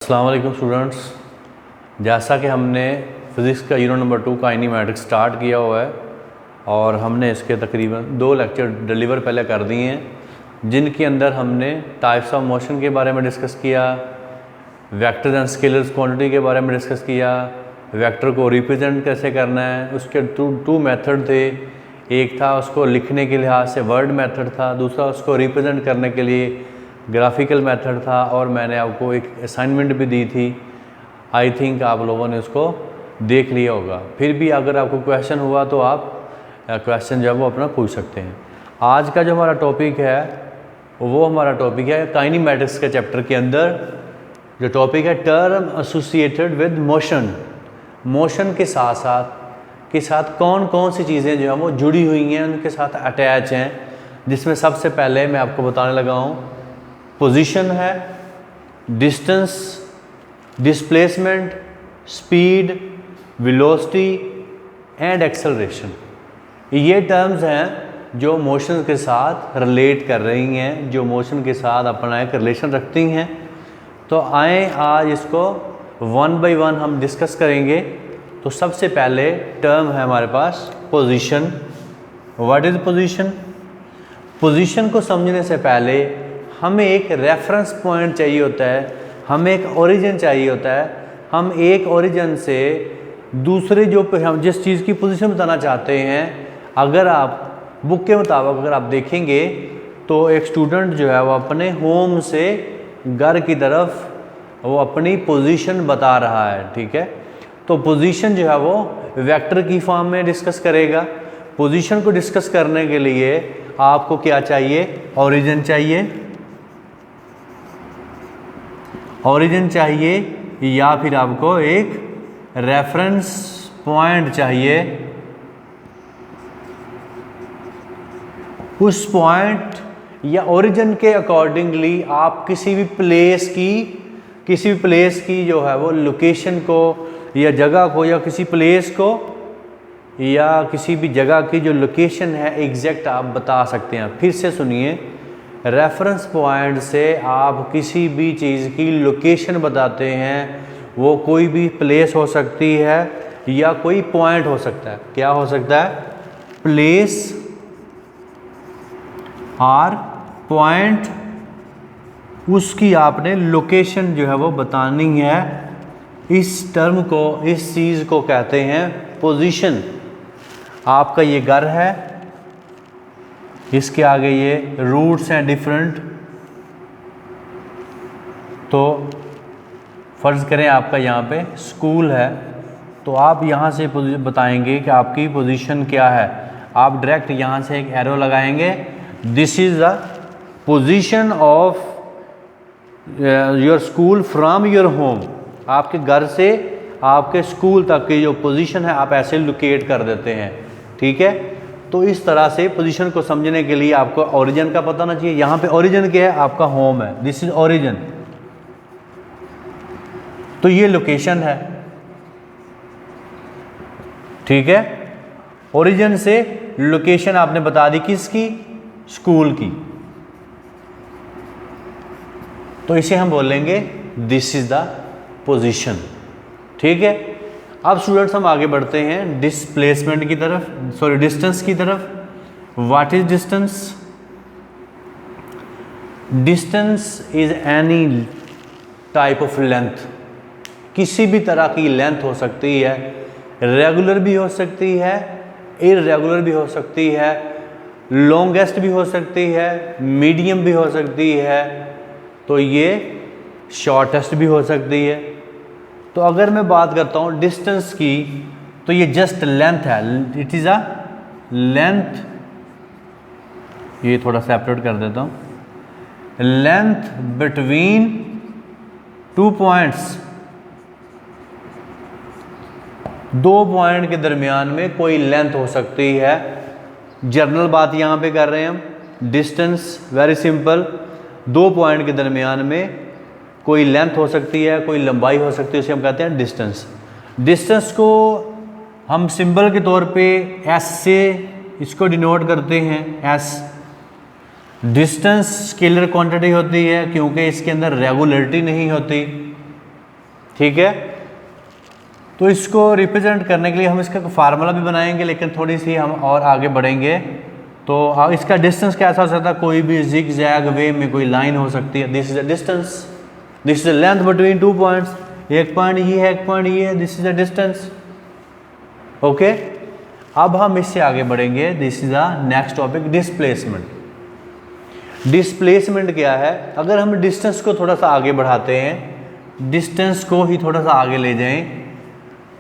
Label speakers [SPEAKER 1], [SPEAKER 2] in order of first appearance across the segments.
[SPEAKER 1] अस्सलाम वालेकुम स्टूडेंट्स। जैसा कि हमने फ़िज़िक्स का यूनिट नंबर 2 काइनेमैटिक्स स्टार्ट किया हुआ है और हमने इसके तकरीबन 2 लेक्चर डिलीवर पहले कर दिए हैं, जिनके अंदर हमने टाइप्स ऑफ मोशन के बारे में डिस्कस किया, वेक्टर्स एंड स्केलर्स क्वांटिटी के बारे में डिस्कस किया, वेक्टर को रिप्रेजेंट कैसे करना है। उसके टू मेथड थे, एक था उसको लिखने के लिहाज से वर्ड मेथड था, दूसरा उसको रिप्रेजेंट करने के लिए ग्राफिकल मेथड था, और मैंने आपको एक असाइनमेंट भी दी थी। आई थिंक आप लोगों ने उसको देख लिया होगा। फिर भी अगर आपको क्वेश्चन हुआ तो आप क्वेश्चन जो है वो अपना पूछ सकते हैं। आज का जो हमारा टॉपिक है वो हमारा टॉपिक है काइनेमैटिक्स के चैप्टर के अंदर जो टॉपिक है term associated with motion. Motion के साथ कौन कौन सी चीज़ें जो हैं वो जुड़ी हुई हैं, उनके साथ अटैच हैं, जिसमें सबसे पहले मैं आपको बताने लगा हूँ पोजीशन है, distance, displacement, speed, velocity and acceleration. ये टर्म्स हैं जो मोशन के साथ रिलेट कर रही हैं, जो मोशन के साथ अपना एक रिलेशन रखती हैं। तो आए आज इसको वन बाय वन हम डिस्कस करेंगे। तो सबसे पहले टर्म है हमारे पास position. What is position? Position को समझने से पहले हमें एक रेफरेंस पॉइंट चाहिए होता है, हमें एक ओरिजिन चाहिए होता है। हम एक ओरिजिन से दूसरे जो हम जिस चीज़ की पोजीशन बताना चाहते हैं, अगर आप बुक के मुताबिक अगर आप देखेंगे तो एक स्टूडेंट जो है वो अपने होम से घर की तरफ वो अपनी पोजीशन बता रहा है, ठीक है। तो पोजीशन जो है वो वेक्टर की फॉर्म में डिस्कस करेगा। पोजीशन को डिस्कस करने के लिए आपको क्या चाहिए? ओरिजिन चाहिए, ओरिजिन चाहिए, या फिर आपको एक रेफरेंस पॉइंट चाहिए। उस पॉइंट या ओरिजिन के अकॉर्डिंगली आप किसी भी प्लेस की जो है वो लोकेशन को या जगह को या किसी प्लेस को या किसी भी जगह की जो लोकेशन है एग्जैक्ट आप बता सकते हैं। फिर से सुनिए, रेफरेंस पॉइंट से आप किसी भी चीज़ की लोकेशन बताते हैं। वो कोई भी प्लेस हो सकती है या कोई पॉइंट हो सकता है। क्या हो सकता है? प्लेस और पॉइंट, उसकी आपने लोकेशन जो है वो बतानी है। इस टर्म को, इस चीज़ को कहते हैं पोजीशन। आपका ये घर है, इसके आगे ये रूट्स हैं डिफरेंट। तो फ़र्ज़ करें आपका यहाँ पे स्कूल है, तो आप यहाँ से बताएंगे कि आपकी पोजीशन क्या है। आप डायरेक्ट यहाँ से एक एरो लगाएंगे, this is the position of your school from your home. आपके घर से आपके स्कूल तक की जो पोजीशन है आप ऐसे लोकेट कर देते हैं, ठीक है। तो इस तरह से पोजीशन को समझने के लिए आपको ओरिजिन का पता होना चाहिए। यहाँ पे ओरिजिन क्या है? आपका होम है, दिस इज ओरिजिन। तो ये लोकेशन है, ठीक है। ओरिजिन से लोकेशन आपने बता दी, किसकी? स्कूल की। तो इसे हम बोलेंगे दिस इज द पोजीशन, ठीक है। अब स्टूडेंट्स हम आगे बढ़ते हैं डिस्प्लेसमेंट की तरफ, सॉरी डिस्टेंस की तरफ। What is distance? Distance is any type of length. किसी भी तरह की लेंथ हो सकती है, रेगुलर भी हो सकती है, इररेगुलर भी हो सकती है, लॉन्गेस्ट भी हो सकती है, मीडियम भी हो सकती है, तो ये शॉर्टेस्ट भी हो सकती है। तो अगर मैं बात करता हूँ डिस्टेंस की, तो ये जस्ट लेंथ है, इट इज़ अ लेंथ। ये थोड़ा सेपरेट कर देता हूँ। लेंथ बिटवीन टू पॉइंट्स, दो पॉइंट के दरमियान में कोई लेंथ हो सकती है। जनरल बात यहाँ पे कर रहे हैं हम। डिस्टेंस वेरी सिंपल, दो पॉइंट के दरमियान में कोई लेंथ हो सकती है, कोई लंबाई हो सकती है, उसे हम कहते हैं डिस्टेंस। डिस्टेंस को हम सिंबल के तौर पे एस से इसको डिनोट करते हैं, एस। डिस्टेंस स्केलर क्वांटिटी होती है क्योंकि इसके अंदर रेगुलरिटी नहीं होती, ठीक है, तो इसको रिप्रेजेंट करने के लिए हम इसका फार्मूला भी बनाएंगे, लेकिन थोड़ी सी हम और आगे बढ़ेंगे। तो इसका डिस्टेंस कैसा हो सकता है, कोई भी जिग जैग वे में कोई लाइन हो सकती है। This is the distance, this is the length between two points, एक पॉइंट ये है, एक पॉइंट ये है, this is the distance. Okay, अब हम इससे आगे बढ़ेंगे। This is the next topic, displacement. Displacement क्या है, अगर हम डिस्टेंस को थोड़ा सा आगे बढ़ाते हैं, डिस्टेंस को ही थोड़ा सा आगे ले जाएं,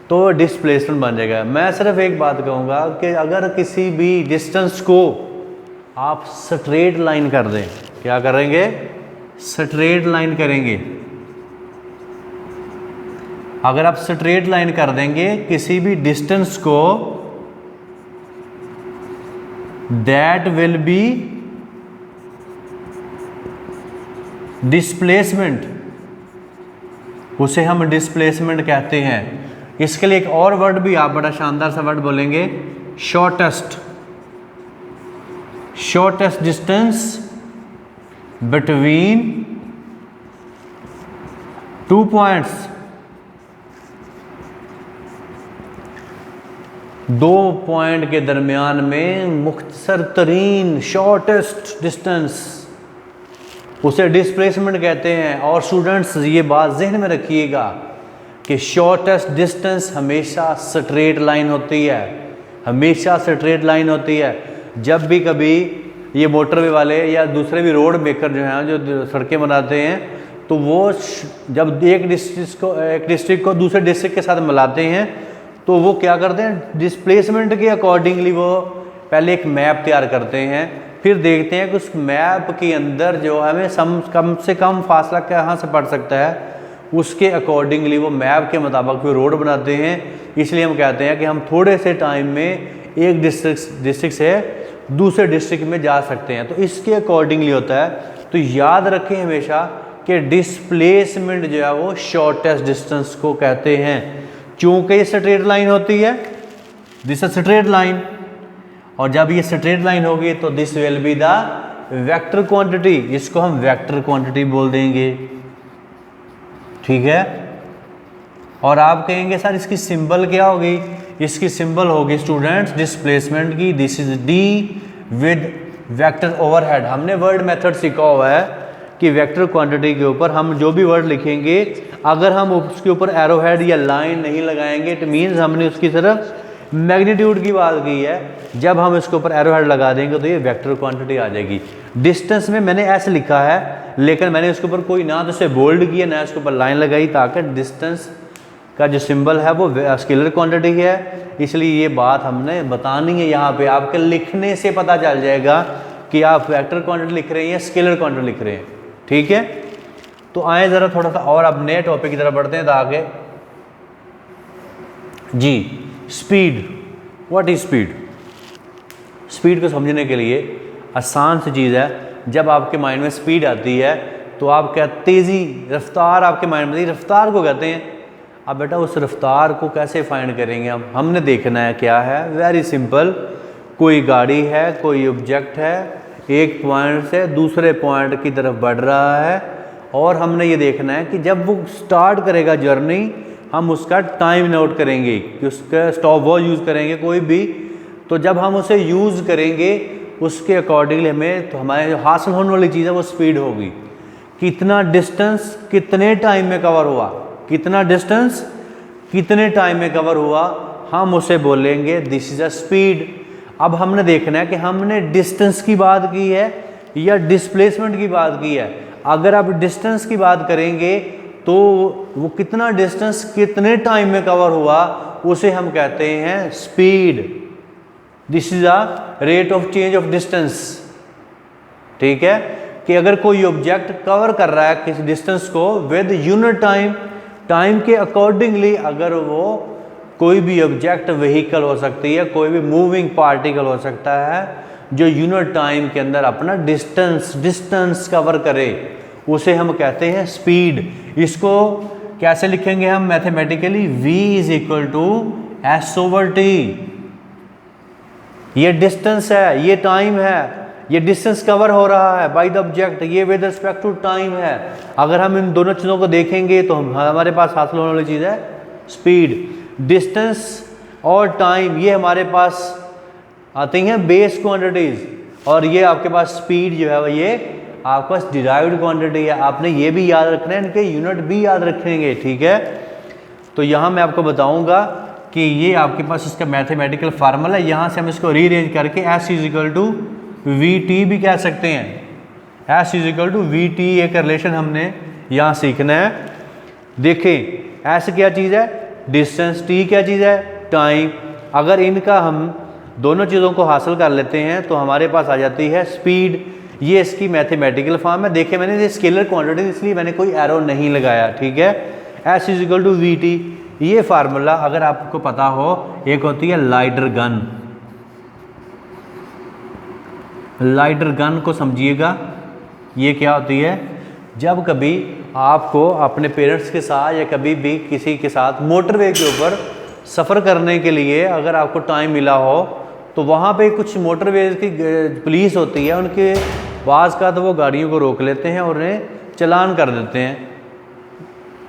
[SPEAKER 1] तो डिस्प्लेसमेंट बन जाएगा। मैं सिर्फ एक बात कहूँगा कि अगर किसी भी डिस्टेंस को आप स्ट्रेट लाइन कर दें, क्या करेंगे, स्ट्रेट लाइन करेंगे। अगर आप स्ट्रेट लाइन कर देंगे किसी भी डिस्टेंस को, दैट विल बी डिस्प्लेसमेंट, उसे हम डिस्प्लेसमेंट कहते हैं। इसके लिए एक और वर्ड भी आप बड़ा शानदार सा वर्ड बोलेंगे, shortest. Shortest distance between two points, दो पॉइंट के दरमियान में मुख्तसर तरीन शॉर्टेस्ट डिस्टेंस, उसे डिस्प्लेसमेंट कहते हैं। और स्टूडेंट्स ये बात जहन में रखिएगा कि शॉर्टेस्ट डिस्टेंस हमेशा स्ट्रेट लाइन होती है, हमेशा स्ट्रेट लाइन होती है। जब भी कभी ये मोटरवे वाले या दूसरे भी रोड मेकर जो हैं, जो सड़कें बनाते हैं, तो वो जब एक डिस्ट्रिक्ट को दूसरे डिस्ट्रिक्ट के साथ मिलाते हैं, तो वो क्या करते हैं, डिस्प्लेसमेंट के अकॉर्डिंगली वो पहले एक मैप तैयार करते हैं, फिर देखते हैं कि उस मैप के अंदर जो हमें कम से कम फासला कहाँ से पड़ सकता है, उसके अकॉर्डिंगली वो मैप के मुताबिक वो रोड बनाते हैं। इसलिए हम कहते हैं कि हम थोड़े से टाइम में एक डिस्ट्रिक्ट से दूसरे डिस्ट्रिक्ट में जा सकते हैं, तो इसके अकॉर्डिंगली होता है। तो याद रखें हमेशा कि डिस्प्लेसमेंट जो है वो शॉर्टेस्ट डिस्टेंस को कहते हैं, चूँकि ये स्ट्रेट लाइन होती है, दिस इज स्ट्रेट लाइन, और जब ये स्ट्रेट लाइन होगी तो this will be the vector quantity, इसको हम वेक्टर क्वांटिटी बोल देंगे, ठीक है। और आप कहेंगे सर इसकी सिंबल क्या होगी, इसकी सिंबल होगी स्टूडेंट्स डिस्प्लेसमेंट की, this is D with vector overhead. हमने वर्ड मेथड सीखा हुआ है कि वेक्टर क्वांटिटी के ऊपर हम जो भी वर्ड लिखेंगे, अगर हम उसके ऊपर एरो हेड या लाइन नहीं लगाएंगे, इट मीन्स हमने उसकी तरफ मैग्नीट्यूड की बात की है। जब हम इसके ऊपर एरो हेड लगा देंगे तो ये वेक्टर क्वांटिटी आ जाएगी। डिस्टेंस में मैंने ऐसे लिखा है, लेकिन मैंने इसके ऊपर कोई ना तो इसे बोल्ड किया ना इसके ऊपर लाइन लगाई, ताकि डिस्टेंस का जो सिंबल है वो स्केलर क्वांटिटी है। इसलिए ये बात हमने बतानी है यहाँ पे, आपके लिखने से पता चल जाएगा कि आप वेक्टर क्वांटिटी लिख रहे हैं या स्केलर क्वांटिटी लिख रहे हैं, ठीक है। तो आए ज़रा थोड़ा सा और अब नए टॉपिक की तरफ बढ़ते हैं ताकि जी speed, what is speed. Speed को समझने के लिए आसान सी चीज़ है, जब आपके माइंड में स्पीड आती है तो आप क्या तेज़ी रफ्तार आपके माइंड में, रफ्तार को कहते हैं। अब बेटा उस रफ्तार को कैसे फाइंड करेंगे हमने देखना है क्या है, वेरी सिंपल। कोई गाड़ी है, कोई ऑब्जेक्ट है, एक पॉइंट से दूसरे पॉइंट की तरफ बढ़ रहा है, और हमने ये देखना है कि जब वो स्टार्ट करेगा जर्नी, हम उसका टाइम नोट करेंगे कि उसका स्टॉप वॉच यूज़ करेंगे कोई भी। तो जब हम उसे यूज़ करेंगे उसके अकॉर्डिंगली हमें, तो हमारे जो हासिल होने वाली चीज़ है वो स्पीड होगी। कितना डिस्टेंस कितने टाइम में कवर हुआ, कितना डिस्टेंस कितने टाइम में कवर हुआ, हम उसे बोलेंगे दिस इज़ अ स्पीड। अब हमने देखना है कि हमने डिस्टेंस की बात की है या डिस्प्लेसमेंट की बात की है। अगर आप डिस्टेंस की बात करेंगे तो वो कितना डिस्टेंस कितने टाइम में कवर हुआ, उसे हम कहते हैं speed. This is a rate of change of distance, ठीक है। कि अगर कोई ऑब्जेक्ट कवर कर रहा है किसी डिस्टेंस को विद यूनिट टाइम, टाइम के अकॉर्डिंगली, अगर वो कोई भी ऑब्जेक्ट व्हीकल हो सकती है, कोई भी मूविंग पार्टिकल हो सकता है जो यूनिट टाइम के अंदर अपना डिस्टेंस कवर करे, उसे हम कहते हैं स्पीड। इसको कैसे लिखेंगे हम mathematically, v is equal to s/t। ये डिस्टेंस है, ये टाइम है, ये डिस्टेंस कवर हो रहा है बाय द ऑब्जेक्ट, ये विद रिस्पेक्ट टू टाइम है। अगर हम इन दोनों चीज़ों को देखेंगे तो हमारे पास हासिल होने वाली चीज़ है स्पीड। डिस्टेंस और टाइम ये हमारे पास आती हैं बेस क्वांटिटीज़, और ये आपके पास स्पीड जो है ये आपके पास डिराइव्ड क्वांटिटी है। आपने ये भी याद रखना है, इनके यूनिट भी याद रखेंगे, ठीक है। तो यहाँ मैं आपको बताऊँगा कि ये आपके पास इसका मैथमेटिकल फार्मूला है। यहाँ से हम इसको रीअरेंज करके S इजिकल टू VT भी कह सकते हैं। S इजिकल टू VT एक रिलेशन हमने यहाँ सीखना है। देखें S क्या चीज़ है, डिस्टेंस, T क्या चीज़ है, टाइम। अगर इनका हम दोनों चीज़ों को हासिल कर लेते हैं तो हमारे पास आ जाती है स्पीड। ये इसकी मैथमेटिकल फॉर्म है। देखिए मैंने ये स्केलर क्वांटिटी इसलिए मैंने कोई एरो नहीं लगाया, ठीक है। S इजिकल टू VT, ये फार्मूला अगर आपको पता हो, एक होती है लाइटर गन। लाइटर गन को समझिएगा, ये क्या होती है, जब कभी आपको अपने पेरेंट्स के साथ या कभी भी किसी के साथ मोटरवे के ऊपर सफ़र करने के लिए अगर आपको टाइम मिला हो तो वहाँ पे कुछ मोटरवेज की पुलिस होती है, उनके बाज़ का तो वो गाड़ियों को रोक लेते हैं और उन्हें चालान कर देते हैं।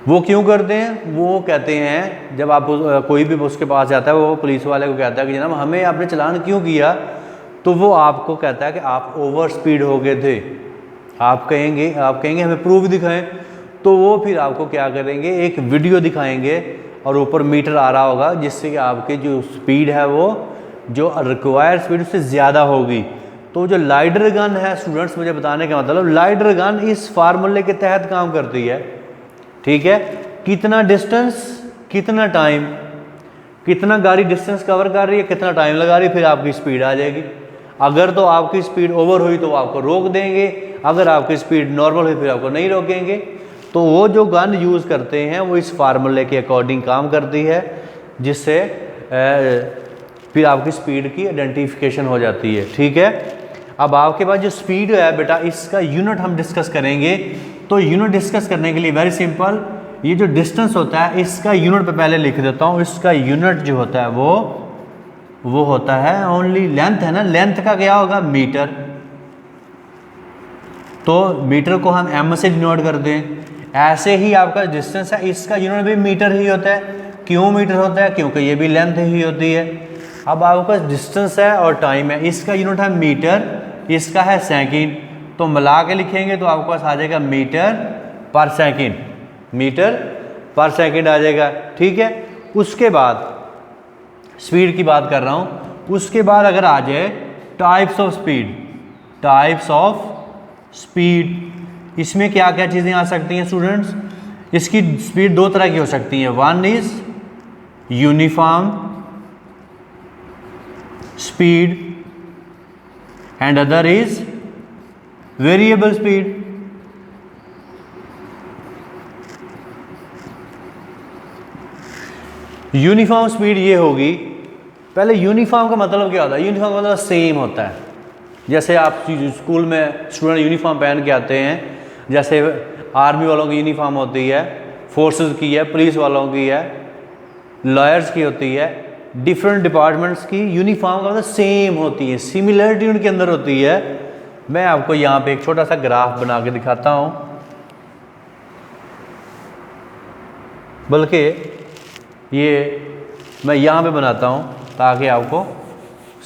[SPEAKER 1] वो क्यों करते हैं, वो कहते हैं जब आप कोई भी उसके पास जाता है वो पुलिस वाले को कहता है कि जनाब हमें आपने चालान क्यों किया, तो वो आपको कहता है कि आप ओवर स्पीड हो गए थे। आप कहेंगे हमें प्रूफ दिखाएं, तो वो फिर आपको क्या करेंगे, एक वीडियो दिखाएंगे और ऊपर मीटर आ रहा होगा जिससे कि आपकी जो स्पीड है वो जो रिक्वायर्ड स्पीड उससे ज़्यादा होगी। तो जो लाइडर गन है स्टूडेंट्स, मुझे बताने का मतलब लाइडर गन इस फार्मूले के तहत काम करती है, ठीक है। कितना डिस्टेंस, कितना टाइम, कितना गाड़ी डिस्टेंस कवर कर रही है, कितना टाइम लगा रही है, फिर आपकी स्पीड आ जाएगी। अगर तो आपकी स्पीड ओवर हुई तो वो आपको रोक देंगे, अगर आपकी स्पीड नॉर्मल हुई फिर आपको नहीं रोकेंगे। तो वो जो गन यूज़ करते हैं वो इस फार्मूले के अकॉर्डिंग काम करती है, जिससे फिर आपकी स्पीड की आइडेंटिफिकेशन हो जाती है, ठीक है। अब आपके पास जो स्पीड है बेटा, इसका यूनिट हम डिस्कस करेंगे। तो यूनिट डिस्कस करने के लिए वेरी सिंपल, ये जो डिस्टेंस होता है इसका यूनिट पे पहले लिख देता हूँ। इसका यूनिट जो होता है वो होता है ओनली लेंथ, है ना। लेंथ का क्या होगा, मीटर। तो मीटर को हम m से डिनोट कर दें। ऐसे ही आपका डिस्टेंस है, इसका यूनिट भी मीटर ही होता है। क्यों मीटर होता है, क्योंकि ये भी लेंथ ही होती है। अब आपके पास डिस्टेंस है और टाइम है, इसका यूनिट है मीटर, इसका है सेकंड। तो मिला के लिखेंगे तो आपके पास आ जाएगा मीटर पर सेकंड, मीटर पर सेकंड आ जाएगा, ठीक है। उसके बाद स्पीड की बात कर रहा हूँ। उसके बाद अगर आ जाए types of speed, types of speed, इसमें क्या क्या चीज़ें आ सकती हैं स्टूडेंट्स। इसकी स्पीड दो तरह की हो सकती है, one is uniform speed and other is variable speed. Uniform speed ये होगी, पहले यूनिफॉर्म का मतलब क्या होता है, यूनिफॉर्म का मतलब सेम होता है। जैसे आप स्कूल में स्टूडेंट यूनिफॉर्म पहन के आते हैं, जैसे आर्मी वालों की यूनिफॉर्म होती है, फोर्सेस की है, पुलिस वालों की है, लॉयर्स की होती है, डिफरेंट डिपार्टमेंट्स की यूनिफॉर्म का मतलब सेम होती है, सिमिलरिटी उनके अंदर होती है। मैं आपको यहाँ पे एक छोटा सा ग्राफ बना के दिखाता हूँ, बल्कि ये मैं यहाँ पे बनाता हूँ ताकि आपको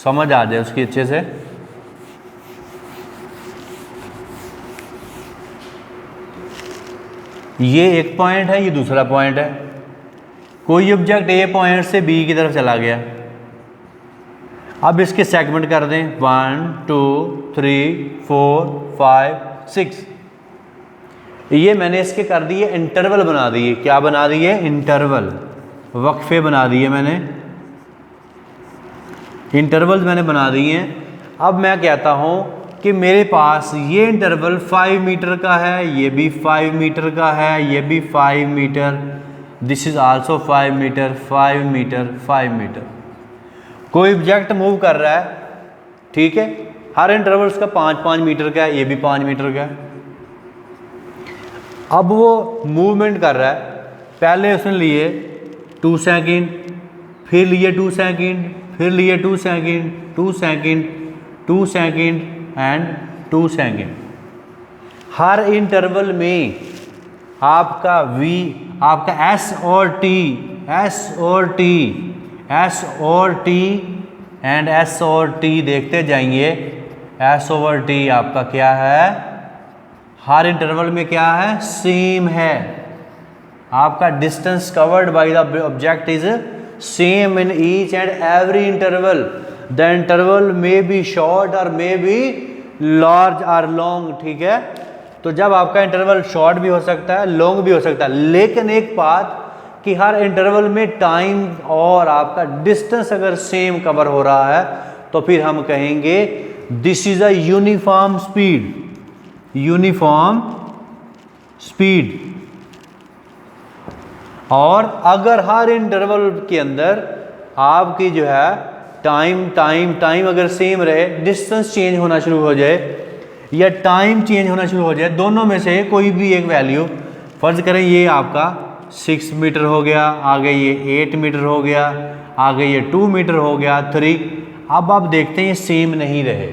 [SPEAKER 1] समझ आ जाए उसकी अच्छे से। ये एक पॉइंट है, ये दूसरा पॉइंट है। कोई ऑब्जेक्ट ए पॉइंट से बी की तरफ चला गया। अब इसके सेगमेंट कर दें 1 2 3 4 5 6। ये मैंने इसके कर दिए इंटरवल बना दिए। क्या बना दिए, इंटरवल, वक्फे बना दिए मैंने, इंटरवल्स मैंने बना दिए हैं। अब मैं कहता हूँ कि मेरे पास ये इंटरवल 5 मीटर का है, ये भी 5 मीटर का है, ये भी 5 metre, this is also 5 metre, 5 metre, 5 metre. कोई ऑब्जेक्ट मूव कर रहा है, ठीक है, हर इंटरवल उसका 5-5 मीटर का है, ये भी 5 मीटर का है। अब वो मूवमेंट कर रहा है, पहले उसने लिए 2 सेकेंड, फिर लिए 2 सेकेंड, फिर लिए 2 second, 2 second, 2 second, and 2 second. Her interval में आपका v, आपका s और t एंड s और t देखते जाएंगे। s ओवर t आपका क्या है, हर इंटरवल में क्या है, सेम है। आपका distance covered by the object is same in each and every interval. The interval may be short और मे बी लार्ज और लॉन्ग, ठीक है। तो जब आपका इंटरवल शॉर्ट भी हो सकता है, लॉन्ग भी हो सकता है, लेकिन एक बात कि हर इंटरवल में टाइम और आपका डिस्टेंस अगर सेम कवर हो रहा है तो फिर हम कहेंगे this is a uniform speed, uniform speed. और अगर हर इंटरवल के अंदर आपकी जो है टाइम अगर सेम रहे, डिस्टेंस चेंज होना शुरू हो जाए या टाइम चेंज होना शुरू हो जाए, दोनों में से कोई भी एक वैल्यू, फर्ज करें ये आपका 6 मीटर हो गया, आगे ये 8 मीटर हो गया, आगे ये 2 मीटर हो गया, 3। अब आप देखते हैं ये सेम नहीं रहे।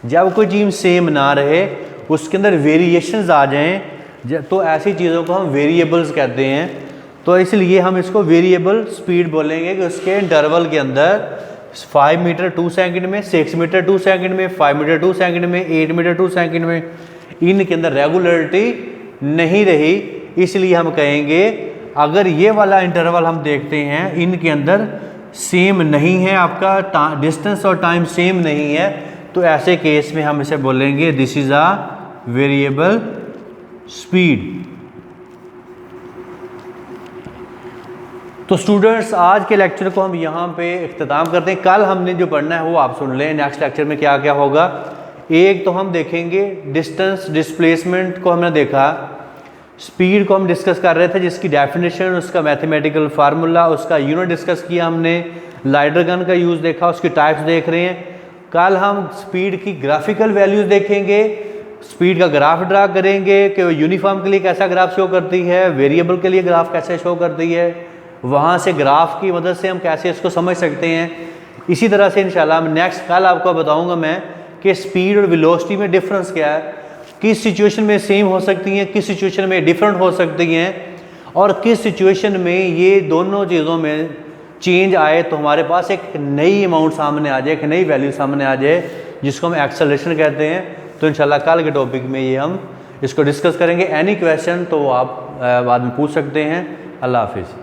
[SPEAKER 1] जब कोई चीज़ सेम ना रहे, उसके अंदर वेरिएशंस आ जाएं, तो ऐसी चीज़ों को हम वेरिएबल्स कहते हैं। तो इसलिए हम इसको वेरिएबल स्पीड बोलेंगे कि उसके इंटरवल के अंदर 5 मीटर 2 सेकंड में, 6 मीटर 2 सेकंड में, 5 मीटर 2 सेकंड में, 8 मीटर 2 सेकंड में, इनके अंदर रेगुलरिटी नहीं रही। इसलिए हम कहेंगे अगर ये वाला इंटरवल हम देखते हैं, इनके अंदर सेम नहीं है, आपका डिस्टेंस और टाइम सेम नहीं है, तो ऐसे केस में हम इसे बोलेंगे this is a variable speed. तो स्टूडेंट्स, आज के लेक्चर को हम यहाँ पे इख्तिताम करते हैं। कल हमने जो पढ़ना है वो आप सुन लें, नेक्स्ट लेक्चर में क्या क्या होगा। एक तो हम देखेंगे डिस्टेंस, डिस्प्लेसमेंट को हमने देखा, स्पीड को हम डिस्कस कर रहे थे, जिसकी डेफिनेशन, उसका मैथमेटिकल फार्मूला, उसका यूनिट डिस्कस किया हमने, लाइडर गन का यूज़ देखा, उसकी टाइप्स देख रहे हैं। कल हम स्पीड की ग्राफिकल वैल्यूज़ देखेंगे, स्पीड का ग्राफ ड्रा करेंगे कि यूनिफॉर्म के लिए कैसा ग्राफ शो करती है, वेरिएबल के लिए ग्राफ कैसे शो करती है, वहाँ से ग्राफ की मदद से हम कैसे इसको समझ सकते हैं। इसी तरह से इंशाल्लाह हम नेक्स्ट कल आपको बताऊँगा मैं कि स्पीड और वेलोसिटी में डिफरेंस क्या है, किस सिचुएशन में सेम हो सकती हैं, किस सिचुएशन में डिफरेंट हो सकती हैं, और किस सिचुएशन में ये दोनों चीज़ों में चेंज आए तो हमारे पास एक नई अमाउंट सामने आ जाए, एक नई वैल्यू सामने आ जाए, जिसको हम एक्सेलरेशन कहते हैं। तो इंशाल्लाह कल के टॉपिक में ये हम इसको डिस्कस करेंगे। एनी क्वेश्चन तो आप बाद में पूछ सकते हैं। अल्लाह हाफिज़।